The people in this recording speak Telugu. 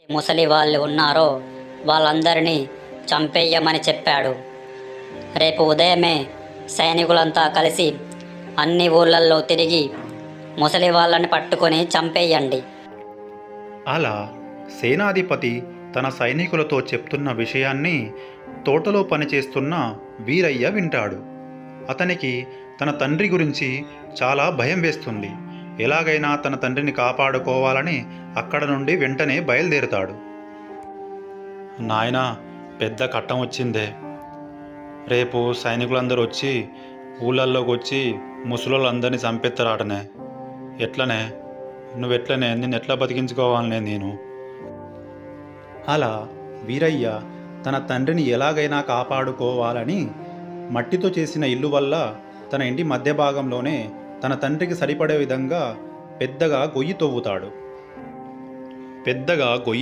ముసలి వాళ్ళు ఉన్నారో వాళ్ళందరినీ చంపేయమని చెప్పాడు. రేపు ఉదయమే సైనికులంతా కలిసి అన్ని ఊళ్ళల్లో తిరిగి ముసలి వాళ్ళని పట్టుకొని చంపేయండి. అలా సేనాధిపతి తన సైనికులతో చెప్తున్న విషయాన్ని తోటలో పనిచేస్తున్న వీరయ్య వింటాడు. అతనికి తన తండ్రి గురించి చాలా భయం వేస్తుంది. ఎలాగైనా తన తండ్రిని కాపాడుకోవాలని అక్కడ నుండి వెంటనే బయలుదేరుతాడు. నాయనా, పెద్ద కట్టం వచ్చిందే. రేపు సైనికులందరూ వచ్చి ఊళ్ళల్లోకి వచ్చి ముసలోళ్ళందరినీ చంపెత్తరాటనే. ఎట్లనే నువ్వెట్లనే నిన్ను ఎట్లా బతికించుకోవాలనే నేను. అలా వీరయ్య తన తండ్రిని ఎలాగైనా కాపాడుకోవాలని మట్టితో చేసిన ఇల్లు వల్ల తన ఇంటి మధ్య భాగంలోనే తన తండ్రికి సరిపడే విధంగా పెద్దగా గొయ్యి తవ్వుతాడు. పెద్దగా గొయ్యి